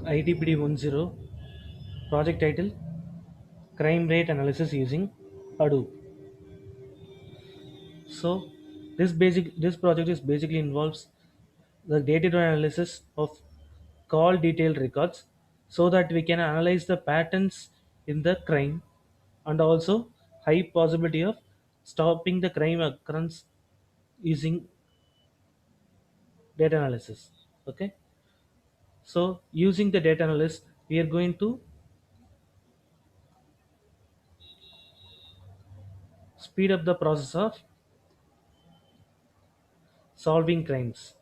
ITPD 10 project title crime rate analysis using Hadoop. So this project is basically involves the data analysis of call detailed records so that we can analyze the patterns in the crime and also high possibility of stopping the crime occurrence using data analysis. Okay, so using the data analysis we are going to speed up the process of solving crimes.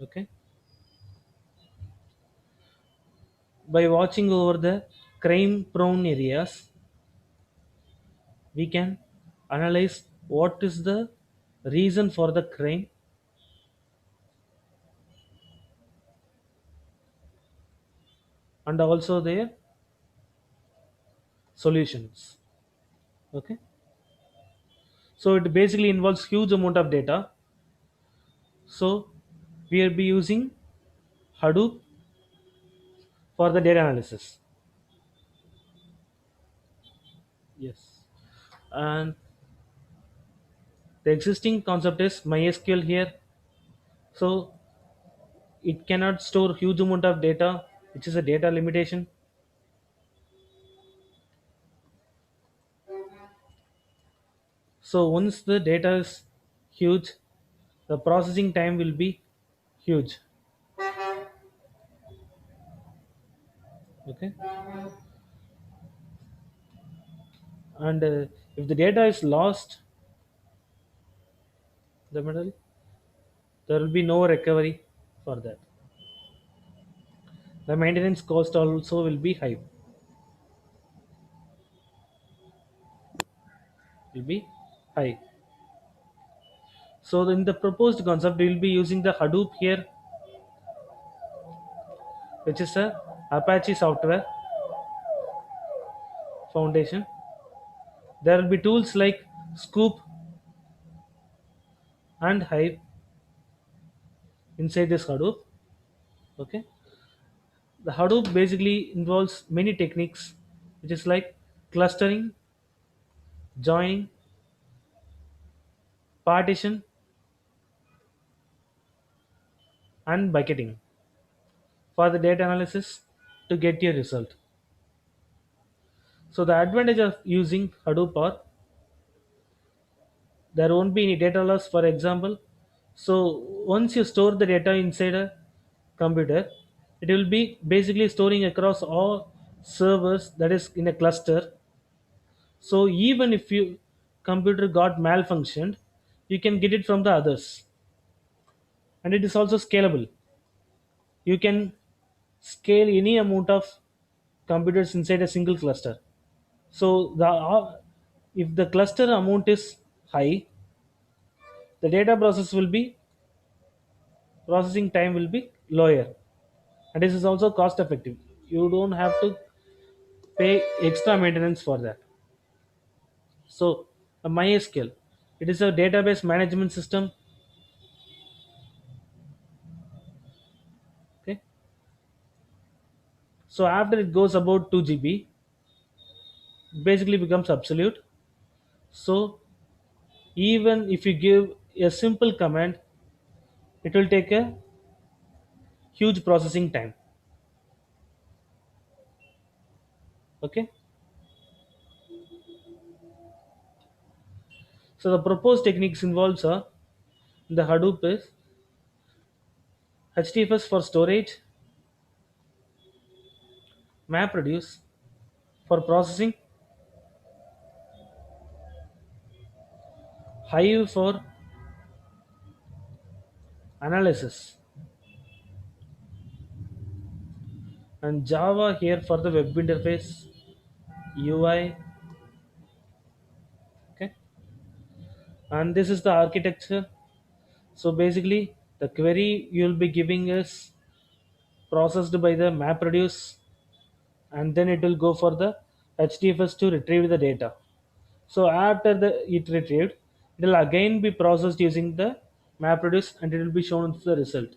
Okay, by watching over the crime prone areas we can analyze what is the reason for the crime and also their solutions. Okay, so it basically involves huge amount of data. So we will be using Hadoop for the data analysis. Yes, and the existing concept is MySQL here. So it cannot store huge amount of data, which is a data limitation. So once the data is huge, the processing time will be huge. Okay, and if the data is lost the middle, there will be no recovery for that. The maintenance cost also will be high, will be high. So in the proposed concept we will be using the Hadoop here, which is a Apache software foundation. There will be tools like Scoop and Hive inside this Hadoop. Okay, the Hadoop basically involves many techniques, which is like clustering, joining, partition, and bucketing for the data analysis to get your result. So the advantage of using Hadoop are there won't be any data loss, for example. So once you store the data inside a computer, it will be basically storing across all servers that is in a cluster. So even if your computer got malfunctioned, you can get it from the others, and it is also scalable. You can scale any amount of computers inside a single cluster. So if the cluster amount is high, the data processing time will be lower, and this is also cost effective. You don't have to pay extra maintenance for that. So a MySQL, it is a database management system. Okay, so after it goes about 2 GB, basically becomes absolute. So even if you give a simple command, it will take a huge processing time. Okay, so the proposed techniques involves the Hadoop is HDFS for storage, MapReduce for processing, Hive for analysis, and Java here for the web interface, UI. Okay, and this is the architecture. So basically the query you will be giving is processed by the MapReduce, and then it will go for the HDFS to retrieve the data. So after the it retrieved, it will again be processed using the MapReduce, and it will be shown the result.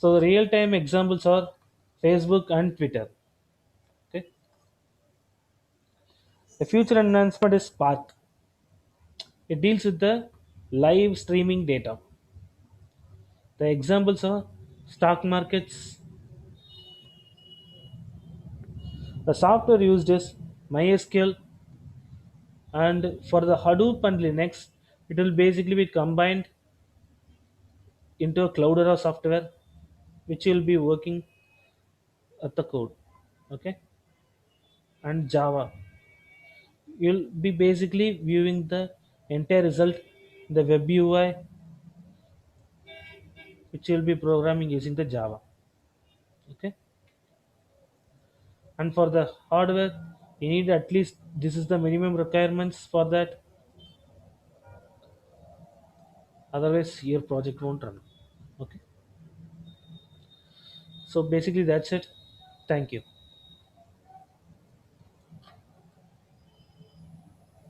So the real time examples are Facebook and Twitter. Okay. The future announcement is Spark. It deals with the live streaming data. The examples are stock markets. The software used is MySQL, and for the Hadoop and Linux, it will basically be combined into a Cloudera software, which will be working at the code. Okay, and Java, you'll be basically viewing the entire result, the web UI, which you'll be programming using the Java. Okay, and for the hardware, you need at least this is the minimum requirements for that. Otherwise, your project won't run. Okay, so basically that's it. Thank you.